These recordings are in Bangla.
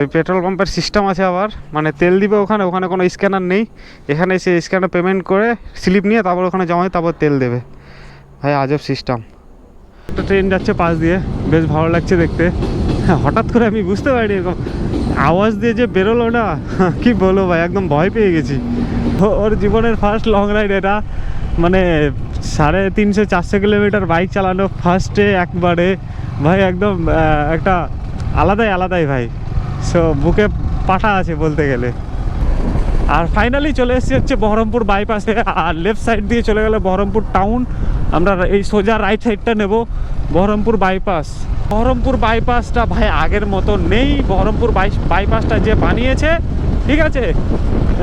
ওই পেট্রোল পাম্পের সিস্টেম আছে আবার, মানে তেল দিবে ওখানে, ওখানে কোনো স্ক্যানার নেই। এখানে এসে স্ক্যানার পেমেন্ট করে স্লিপ নিয়ে তারপর ওখানে জমায়, তারপর তেল দেবে। ভাই আজব সিস্টেম। একটা ট্রেন যাচ্ছে পাশ দিয়ে, বেশ ভালো লাগছে দেখতে। হঠাৎ করে আমি বুঝতে পারিনি এরকম আওয়াজ দিয়ে যে বেরোলো না, কি বলবো ভাই, একদম ভয় পেয়ে গেছি। ওর জীবনের ফার্স্ট লং রাইড এটা, মানে 350-400 কিলোমিটার বাইক চালানো ফার্স্টে একবারে। ভাই একদম একটা আলাদাই ভাই। সো বুকে পাঠা আছে বলতে গেলে। আর ফাইনালি চলে এসেছি হচ্ছে বহরমপুর বাইপাসে, আর লেফট সাইড দিয়ে চলে গেলে বহরমপুর টাউন। আমরা এই সোজা রাইট সাইডটা নেব বহরমপুর বাইপাস। বহরমপুর বাইপাসটা ভাই আগের মতো নেই। বহরমপুর বাইপাসটা যে বানিয়েছে, ঠিক আছে,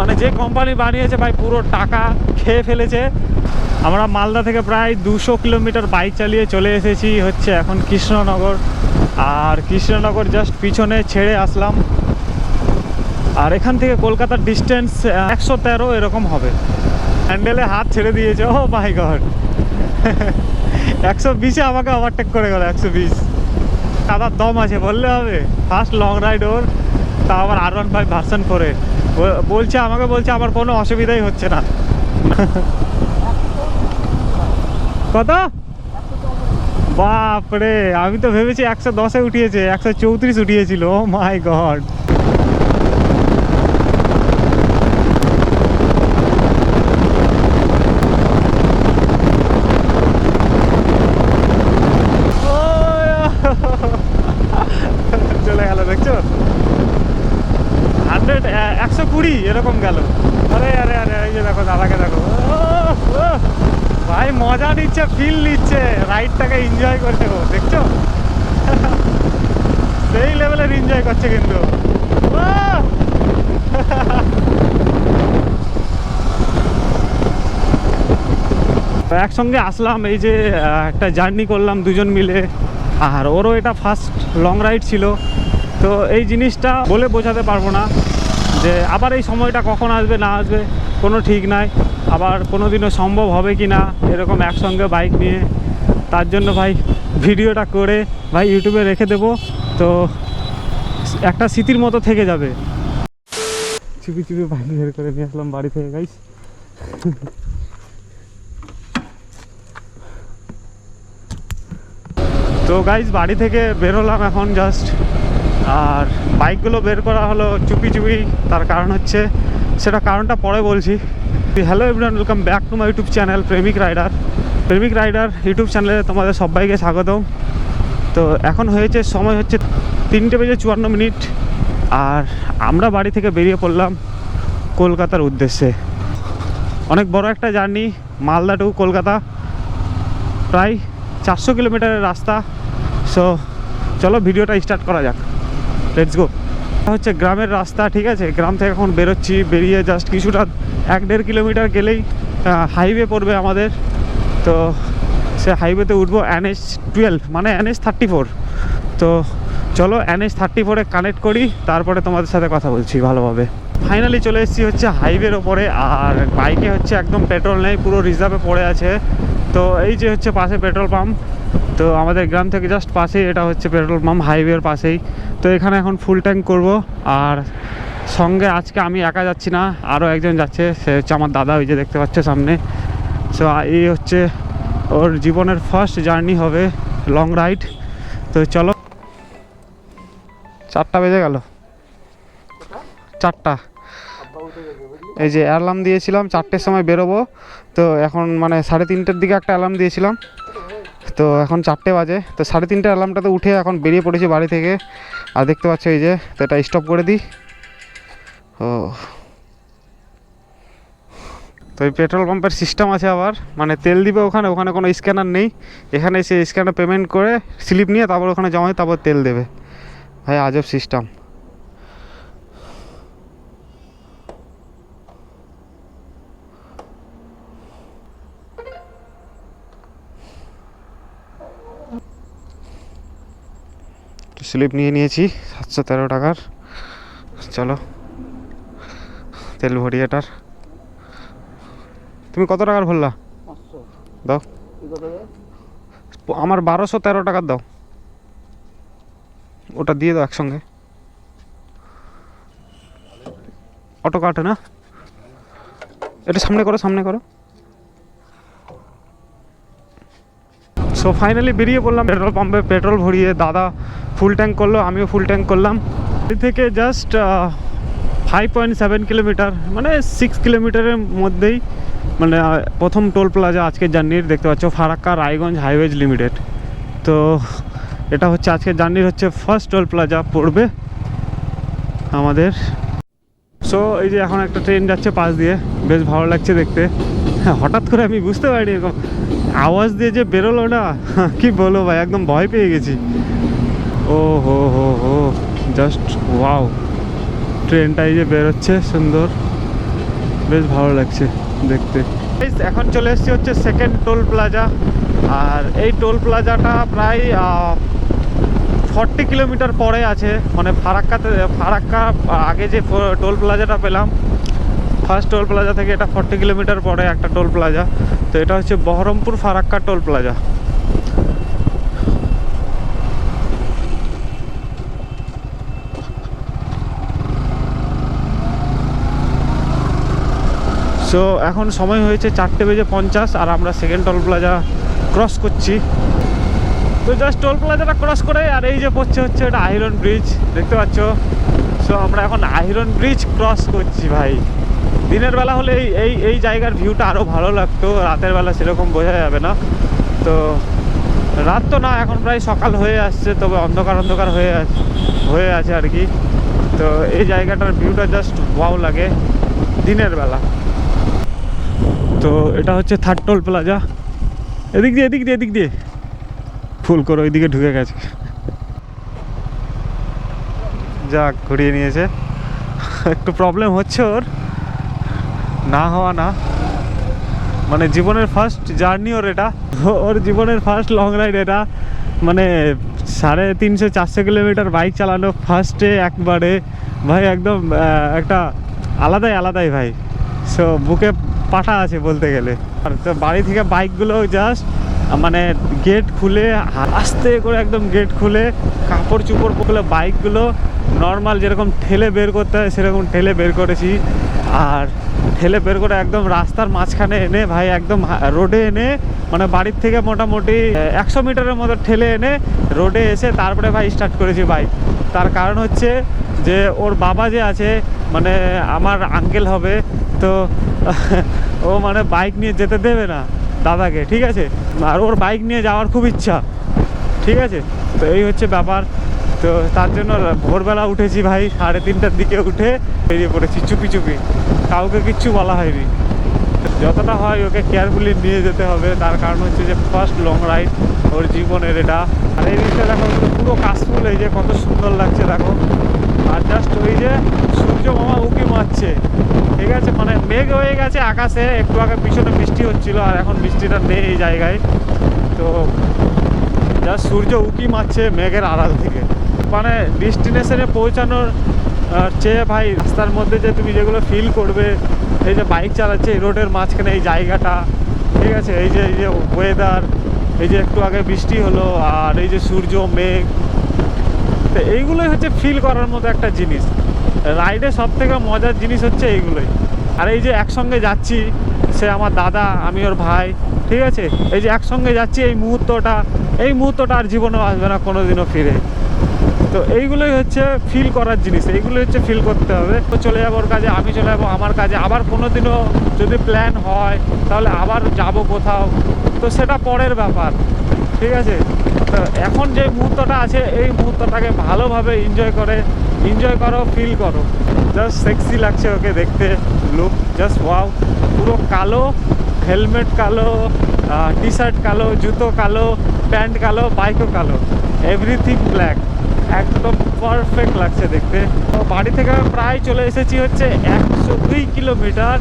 মানে যে কোম্পানি বানিয়েছে ভাই, পুরো টাকা খেয়ে ফেলেছে। আমরা মালদা থেকে প্রায় 200 কিলোমিটার বাইক চালিয়ে চলে এসেছি হচ্ছে এখন কৃষ্ণনগর। আর কৃষ্ণনগর জাস্ট পিছনে ছেড়ে আসলাম। আর এখান থেকে কলকাতার ডিস্টেন্স 113 এরকম হবে। হ্যান্ডেলে হাত ছেড়ে দিয়েছে, ও মাই গড। 120-এ আমাকে ওভারটেক করে গেল। 120 দাদার দম আছে বললে হবে। ফার্স্ট লং রাইড ওর, তা আবার R15 ভার্সন 4-এ। আমাকে বলছে আমার কোনো অসুবিধাই হচ্ছে না। কত? বাপরে, আমি তো ভেবেছি 110-এ উঠিয়েছে, 134 উঠিয়েছিল। ও মাই গড। চলে গেল দেখছো, 120 এরকম গেল। আরে আরে আরে, এই যে দেখো দাদাকে দেখো, ভাই মজা নিচ্ছে, ফিল নিচ্ছে, রাইডটাকে এনজয় করছে ও, দেখছো? সেই লেভেলের এনজয় করছে কিন্তু। একসঙ্গে আসলাম, এই যে একটা জার্নি করলাম দুজন মিলে। আর ওরও এটা ফার্স্ট লং রাইড ছিল। তো এই জিনিসটা বলে বোঝাতে পারবো না যে আবার এই সময়টা কখন আসবে না আসবে কোনো ঠিক নাই। আবার কোনো দিনও সম্ভব হবে কি না এরকম একসঙ্গে বাইক নিয়ে। তার জন্য ভাই ভিডিওটা করে ভাই ইউটিউবে রেখে দেবো, তো একটা স্মৃতির মতো থেকে যাবে। চুপি বাইক বের করে নিয়ে আসলাম বাড়ি থেকে গাইস। তো গাইস বাড়ি থেকে বেরোলাম এখন জাস্ট। আর বাইকগুলো বের করা হলো চুপি। তার কারণ হচ্ছে, সেটা কারণটা পরে বলছি। Hello everyone, welcome back to my YouTube channel প্রেমিক রাইডার ইউটিউব চ্যানেলে তোমাদের সবাইকে স্বাগতম। তো এখন সময় হচ্ছে 3:54। আর আমরা বাড়ি থেকে বেরিয়ে পড়লাম কলকাতার উদ্দেশ্যে। অনেক বড় একটা জার্নি, মালদা টু কলকাতা, প্রায় 400 কিলোমিটারের রাস্তা। সো চলো ভিডিওটা স্টার্ট করা যাক, লেটস গো। হচ্ছে গ্রামের রাস্তা, ঠিক আছে, গ্রাম থেকে এখন বেরোচ্ছি। বেরিয়ে জাস্ট কিছুটা 1-1.5 কিলোমিটার গেলেই হাইওয়ে পড়বে আমাদের। তো সে হাইওয়েতে উঠবো NH12, মানে NH34। তো চলো NH34-এ কানেক্ট করি, তারপরে তোমাদের সাথে কথা বলছি ভালোভাবে। ফাইনালি চলে এসেছি হচ্ছে হাইওয়ের ওপরে। আর বাইকে হচ্ছে একদম পেট্রোল নেই, পুরো রিজার্ভে পড়ে আছে। তো এই যে হচ্ছে পাশে পেট্রোল পাম্প। তো আমাদের গ্রাম থেকে জাস্ট পাশেই এটা হচ্ছে পেট্রোল পাম্প, হাইওয়ের পাশেই। তো এখানে এখন ফুল ট্যাঙ্ক করব। আর সঙ্গে আজকে আমি একা যাচ্ছি না, আরও একজন যাচ্ছে, সে হচ্ছে আমার দাদা, ওই যে দেখতে পাচ্ছ সামনে। সো এই হচ্ছে ওর জীবনের ফার্স্ট জার্নি হবে, লং রাইড। তো চলো, 4টা বেজে গেল, 4টা। এই যে অ্যালার্ম দিয়েছিলাম 4টের সময় বেরোবো, তো এখন মানে 3:30-এর দিকে একটা অ্যালার্ম দিয়েছিলাম, তো এখন 4টে বাজে। তো 3:30 অ্যালার্মটাতে উঠে এখন বেরিয়ে পড়েছি বাড়ি থেকে। আর দেখতে পাচ্ছ এই যে, তো এটা স্টপ করে দিই। ও, তো এই পেট্রোল পাম্পের সিস্টেম আছে আবার, মানে তেল দিবে ওখানে, ওখানে কোনো স্ক্যানার নেই। এখানে এসে স্ক্যানার পেমেন্ট করে স্লিপ নিয়ে তারপর ওখানে জমায়, তারপর তেল দেবে। ভাই আজব সিস্টেম। স্লিপ নিয়ে নিয়েছি 713 টাকার। চলো তেল ভরি এটার। তুমি কত টাকার ভরলা? দাও, আমার 1213 টাকার দাও, ওটা দিয়ে দাও একসঙ্গে। অটো কাটে না, এটা সামনে করো সামনে করো। সো ফাইনালি বেরিয়ে পড়লাম পেট্রোল পাম্পে, পেট্রোল ভরিয়ে দাদা ফুল ট্যাঙ্ক করলো, আমিও ফুল ট্যাঙ্ক করলাম। এই থেকে জাস্ট 5.7 কিলোমিটার, মানে 6 কিলোমিটারের মধ্যেই মানে প্রথম টোল প্লাজা আজকের জার্নির। দেখতে পাচ্ছ ফারাক্কা রায়গঞ্জ হাইওয়েজ লিমিটেড। তো এটা হচ্ছে আজকের জার্নির হচ্ছে ফার্স্ট টোল প্লাজা পড়বে আমাদের। সো এই যে এখন একটা ট্রেন যাচ্ছে পাশ দিয়ে, বেশ ভালো লাগছে দেখতে। হ্যাঁ, হঠাৎ করে আমি বুঝতে পারিনি এরকম আওয়াজ দিয়ে যে বেরোলো না, কি বলো ভাই, একদম ভয় পেয়ে গেছি। ও হো হো হো, জাস্ট ওয়াও, ট্রেনটাই যে বেরোচ্ছে সুন্দর, বেশ ভালো লাগছে দেখতে। এখন চলে এসেছি হচ্ছে সেকেন্ড টোল প্লাজা। আর এই টোল প্লাজাটা প্রায় 40 কিলোমিটার পরে আছে, মানে ফারাক্কা আগে যে টোল প্লাজাটা পেলাম ফার্স্ট টোল প্লাজা থেকে, এটা 40 কিলোমিটার পরে একটা টোল প্লাজা। তো এটা হচ্ছে Baharampur Farakka toll plaza. So এখন সময় হয়েছে 4:50 আর আমরা সেকেন্ড টোল প্লাজা ক্রস করছি। তো জাস্ট টোল প্লাজাটা ক্রস করে আর এই যে পড়ছে হচ্ছে এটা আইরন ব্রিজ, দেখতে পাচ্ছ। সো আমরা এখন আইরন ব্রিজ ক্রস করছি ভাই। দিনের বেলা হলে এই জায়গার ভিউটা আরও ভালো লাগতো, রাতের বেলা সেরকম বোঝা যাবে না। তো রাত তো না, এখন প্রায় সকাল হয়ে আসছে, তবে অন্ধকার অন্ধকার হয়ে আছে আর কি। তো এই জায়গাটার ভিউটা জাস্ট ওয়াও লাগে দিনের বেলা। তো এটা হচ্ছে থার্ড টোল প্লাজা। এদিক দিয়ে ফুল করে ওইদিকে ঢুকে গেছে, যাক ঘুরিয়ে নিয়েছে। একটু প্রবলেম হচ্ছে ওর, না হওয়া না, মানে জীবনের ফার্স্ট জার্নি ওর এটা, ওর জীবনের ফার্স্ট লং রাইড এটা। মানে 350-400 কিলোমিটার বাইক চালানো ফার্স্টে একবারে ভাই, একদম একটা আলাদাই ভাই। সো বুকে পাটা আছে বলতে গেলে। আর তো বাড়ি থেকে বাইকগুলো জাস্ট মানে গেট খুলে আস্তে করে একদম গেট খুলে কাপড় চুপড় খুলে বাইকগুলো নর্মাল যেরকম ঠেলে বের করতে হয় সেরকম ঠেলে বের করেছি। আর ঠেলে বের করে একদম রাস্তার মাঝখানে এনে ভাই, একদম রোডে এনে, মানে বাড়ির থেকে মোটামুটি 100 মিটারের মতো ঠেলে এনে রোডে এসে তারপরে ভাই স্টার্ট করেছি বাইক। তার কারণ হচ্ছে যে ওর বাবা যে আছে, মানে আমার আঙ্কেল হবে, তো ও মানে বাইক নিয়ে যেতে দেবে না দাদাকে, ঠিক আছে। আর ওর বাইক নিয়ে যাওয়ার খুব ইচ্ছা, ঠিক আছে। তো এই হচ্ছে ব্যাপার। তো তার জন্য ভোরবেলা উঠেছি ভাই, 3:30টার দিকে উঠে বেরিয়ে পড়েছি চুপি, কাউকে কিচ্ছু বলা হয়নি। যতটা হয় ওকে কেয়ারফুলি নিয়ে যেতে হবে, তার কারণ হচ্ছে যে ফার্স্ট লং রাইড ওর জীবনের এটা। আর এই জিনিসটা দেখো, পুরো কাশফুল, এই যে কত সুন্দর লাগছে দেখো। আর জাস্ট ওই যে সূর্য মামা উঁকি মারছে, ঠিক আছে, মানে মেঘ হয়ে গেছে আকাশে, একটু আগে পিছনে বৃষ্টি হচ্ছিল আর এখন বৃষ্টিটা নেই এই জায়গায়। তো জাস্ট সূর্য উঁকি মারছে মেঘের আড়াল থেকে। মানে ডেস্টিনেশনে পৌঁছানোর চেয়ে ভাই রাস্তার মধ্যে যে তুমি যেগুলো ফিল করবে, এই যে বাইক চালাচ্ছে এই রোডের মাঝখানে এই জায়গাটা, ঠিক আছে, এই যে ওয়েদার, এই যে একটু আগে বৃষ্টি হলো আর এই যে সূর্য মেঘ, তো এইগুলোই হচ্ছে ফিল করার মতো একটা জিনিস। রাইডে সব থেকে মজার জিনিস হচ্ছে এইগুলোই। আর এই যে একসঙ্গে যাচ্ছি, সে আমার দাদা, আমি ওর ভাই, ঠিক আছে, এই যে একসঙ্গে যাচ্ছি, এই মুহূর্তটা আর জীবনেও আসবে না কোনোদিনও ফিরে। তো এইগুলোই হচ্ছে ফিল করার জিনিস, এইগুলোই হচ্ছে ফিল করতে হবে। তো চলে যাবো ওর কাজে, আমি চলে যাবো আমার কাজে, আবার কোনোদিনও যদি প্ল্যান হয় তাহলে আবার যাব কোথাও, তো সেটা পরের ব্যাপার, ঠিক আছে। তো এখন যে মুহূর্তটা আছে এই মুহূর্তটাকে ভালোভাবে এনজয় করো, ফিল করো। জাস্ট সেক্সি লাগছে ওকে দেখতে, লুক জাস্ট ওয়াও। পুরো কালো, হেলমেট কালো, টি শার্ট কালো, জুতো কালো, প্যান্ট কালো, বাইকও কালো, এভরিথিং ব্ল্যাক, একদম পারফেক্ট লাগছে দেখতে। তো বাড়ি থেকে প্রায় চলে এসেছি হচ্ছে 102 কিলোমিটার।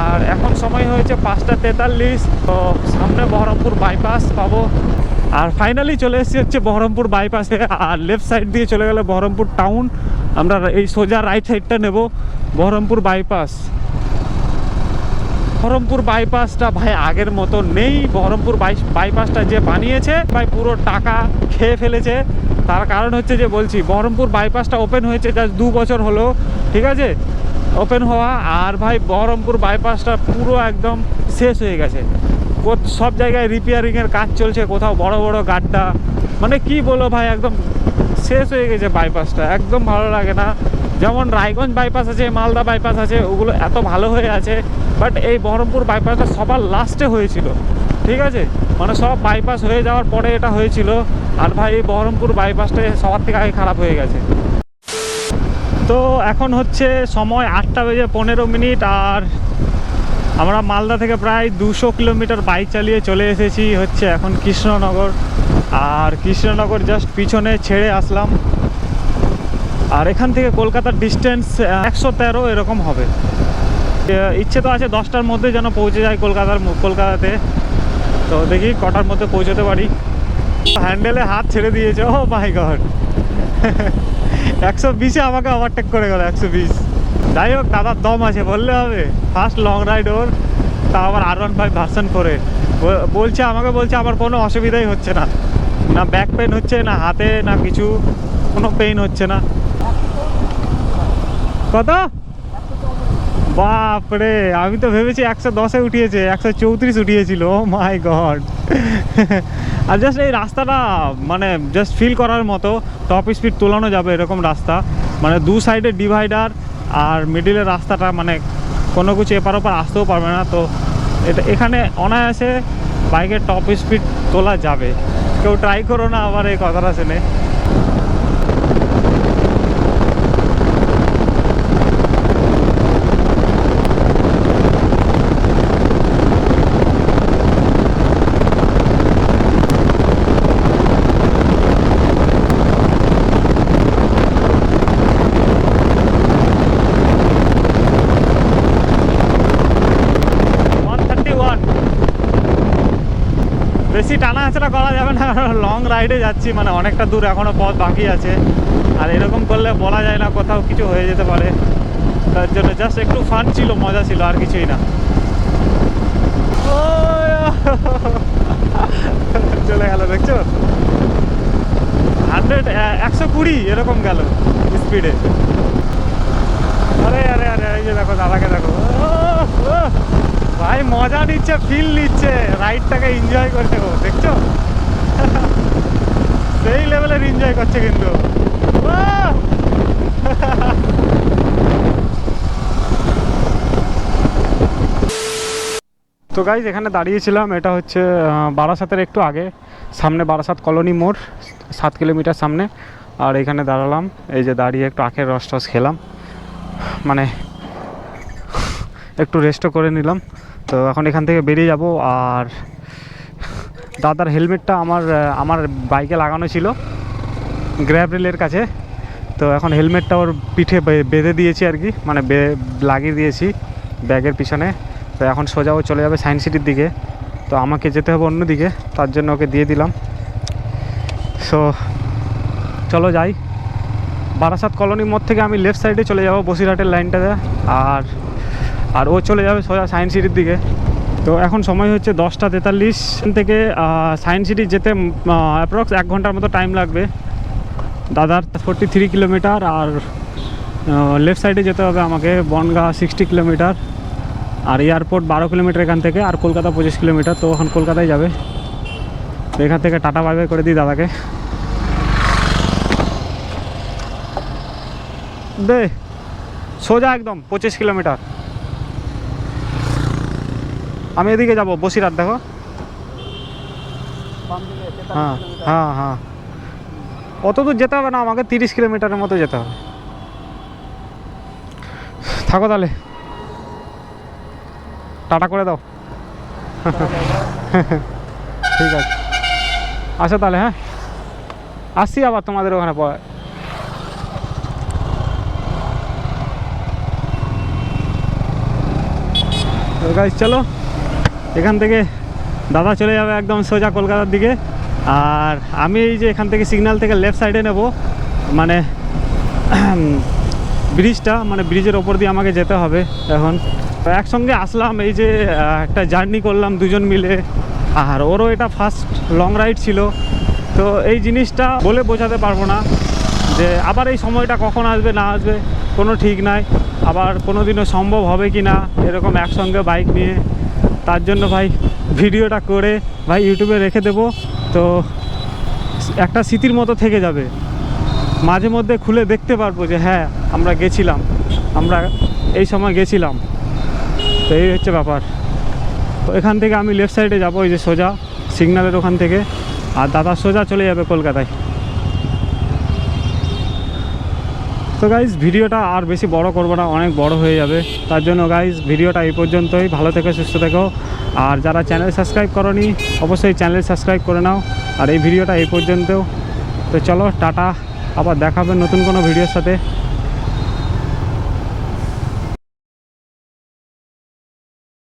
আর এখন সময় হয়েছে 5:43। তো সামনে বহরমপুর বাইপাস পাবো। আর ফাইনালি চলে এসেছি হচ্ছে বহরমপুর বাইপাসে। আর লেফট সাইড দিয়ে চলে গেলে বহরমপুর টাউন, আমরা এই সোজা রাইট সাইডটা নেব বহরমপুর বাইপাস। বহরমপুর বাইপাসটা ভাই আগের মতো নেই। বহরমপুর বাইপাসটা যে বানিয়েছে ভাই পুরো টাকা খেয়ে ফেলেছে। তার কারণ হচ্ছে যে বলছি, বহরমপুর বাইপাসটা ওপেন হয়েছে জাস্ট 2 বছর হলো, ঠিক আছে। ওপেন হওয়া। আর ভাই বহরমপুর বাইপাসটা পুরো একদম শেষ হয়ে গেছে, সব জায়গায় রিপেয়ারিংয়ের কাজ চলছে, কোথাও বড় বড় গাড্ডা, মানে কি বলো ভাই, একদম শেষ হয়ে গেছে বাইপাসটা, একদম ভালো লাগে না। যেমন রায়গঞ্জ বাইপাস আছে, মালদা বাইপাস আছে, ওগুলো এত ভালো হয়ে আছে, বাট এই বহরমপুর বাইপাসটা সবার লাস্টে হয়েছিল, ঠিক আছে, মানে সব বাইপাস হয়ে যাওয়ার পরে এটা হয়েছিল। আর ভাই এই বহরমপুর বাইপাসটা সবার থেকে আগে খারাপ হয়ে গেছে। তো এখন হচ্ছে সময় 8:15, আর আমরা মালদা থেকে প্রায় 200 কিলোমিটার বাইক চালিয়ে চলে এসেছি হচ্ছে এখন কৃষ্ণনগর। আর কৃষ্ণনগর জাস্ট পিছনে ছেড়ে আসলাম। আর এখান থেকে কলকাতার ডিস্টেন্স 113 এরকম হবে। ইচ্ছে তো আছে 10টার মধ্যে যেন পৌঁছে যায় কলকাতাতে, তো দেখি কটার মধ্যে পৌঁছতে পারি। হ্যান্ডেলে হাত ছেড়ে দিয়েছে, ও মাই গড, 120-এ আমাকে ওভারটেক করে গেল, 120। যাই হোক, দাদার দম আছে বললে হবে, ফার্স্ট লং রাইড ওর, তা আবার R15 ভার্সন 4-এ। বলছে আমার কোনো অসুবিধাই হচ্ছে না, না ব্যাক পেন হচ্ছে, না হাতে, না কিছু, কোনো পেইন হচ্ছে না। কত? বাপরে, আমি তো ভেবেছি 110-এ উঠিয়েছে, 134 উঠিয়েছিল, ও মাই গড। আর জাস্ট এই রাস্তাটা মানে জাস্ট ফিল করার মতো, টপ স্পিড তোলানো যাবে এরকম রাস্তা, মানে দু সাইডে ডিভাইডার, আর মিডিলের রাস্তাটা মানে কোনো কিছু এপার ওপার আসতেও পারবে না। তো এটা এখানে অনায়াসে বাইকের টপ স্পিড তোলা যাবে, কেউ ট্রাই করো না আবার এই কথাটা শুনে। বেশি টানা হাঁচড়া করা যাবে না, লং রাইডে যাচ্ছি, মানে অনেকটা দূর এখনও পথ বাকি আছে। আর এরকম করলে বলা যায় না, কোথাও কিছু হয়ে যেতে পারে, তার জন্য জাস্ট একটু ফান ছিল, মজা ছিল, আর কিছুই না। চলে গেল, দেখছো 120 এরকম গেল স্পিডে। আরে আরে আরে, এই যে দেখো দাদাকে দেখো, ভাই মজা নিচ্ছে, ফিল নিচ্ছে, রাইডটাকে এনজয় করছে ও, দেখছো সেই লেভেলের এনজয় করছে কিন্তু। তো গাইজ এখানে দাঁড়িয়েছিলাম, এটা হচ্ছে বারাসাতের একটু আগে, সামনে বারাসাত কলোনি মোড়, 7 কিলোমিটার সামনে। আর এখানে দাঁড়ালাম, এই যে দাঁড়িয়ে একটু আখের রস টস খেলাম, মানে একটু রেস্টও করে নিলাম। তো এখন এখান থেকে বেরিয়ে যাব। আর দাদার হেলমেটটা আমার বাইকে লাগানো ছিল গ্র্যাব রেলের কাছে, তো এখন হেলমেটটা ওর পিঠে বেঁধে দিয়েছি আর কি, মানে লাগিয়ে দিয়েছি ব্যাগের পিছনে। তো এখন সোজা ও চলে যাবে সায়েন্স সিটির দিকে, তো আমাকে যেতে হবে অন্য দিকে, তার জন্য ওকে দিয়ে দিলাম। সো চলো যাই। বারাসাত কলোনি মোড় থেকে আমি লেফট সাইডে চলে যাব বসিরহাটের লাইনটাতে, আর ও চলে যাবে সোজা সায়েন্স সিটির দিকে। তো এখন সময় হচ্ছে 10:43 থেকে সায়েন্স সিটি যেতে অ্যাপ্রক্স 1 ঘন্টার মতো টাইম লাগবে। দাদার 43 কিলোমিটার, আর লেফট সাইডে যেতে হবে আমাকে বনগাঁ 60 কিলোমিটার, আর এয়ারপোর্ট 12 কিলোমিটার এখান থেকে, আর কলকাতা 25 কিলোমিটার। তো এখন কলকাতায় যাবে, তো এখান থেকে টাটা বাই বাই করে দিই দাদাকে। দে সোজা একদম 25 কিলোমিটার। আমি এদিকে যাব বসিরহাট, দেখো। হ্যাঁ হ্যাঁ হ্যাঁ, অত দূর যেতে হবে না আমাকে, 30 কিলোমিটারের মতো যেতে হবে। থাকো তাহলে, টাটা করে দাও। ঠিক আছে, আসো তাহলে, হ্যাঁ আসছি আবার তোমাদের ওখানে পরে। গাইস চলো, এখান থেকে দাদা চলে যাবে একদম সোজা কলকাতার দিকে, আর আমি এই যে এখান থেকে সিগন্যাল থেকে লেফট সাইডে নেব, মানে ব্রিজটা, মানে ব্রিজের ওপর দিয়ে আমাকে যেতে হবে। এখন একসঙ্গে আসলাম, এই যে একটা জার্নি করলাম দুজন মিলে, আর ওরও এটা ফার্স্ট লং রাইড ছিল। তো এই জিনিসটা বলে বোঝাতে পারবো না যে আবার এই সময়টা কখন আসবে না আসবে কোনো ঠিক নাই। আবার কোনো দিনও সম্ভব হবে কি না এরকম একসঙ্গে বাইক নিয়ে, তার জন্য ভাই ভিডিওটা করে ভাই ইউটিউবে রেখে দেবো, তো একটা স্মৃতির মতো থেকে যাবে। মাঝে মধ্যে খুলে দেখতে পারবো যে হ্যাঁ আমরা গেছিলাম, আমরা এই সময় গেছিলাম। তো এই হচ্ছে ব্যাপার। তো এখান থেকে আমি লেফট সাইডে যাবো, এই যে সোজা সিগন্যালের ওখান থেকে, আর দাদা সোজা চলে যাবে কলকাতায়। তো গাইজ ভিডিওটা আর বেশি বড় করবো না, অনেক বড় হয়ে যাবে, তার জন্য গাইজ ভিডিওটা এই পর্যন্তই। ভালো থেকো, সুস্থ থেকো, আর যারা চ্যানেল সাবস্ক্রাইব করোনি অবশ্যই চ্যানেল সাবস্ক্রাইব করে নাও। আর এই ভিডিওটা এই পর্যন্ত। তো চলো টাটা, আবার দেখাবেন নতুন কোনো ভিডিওর সাথে।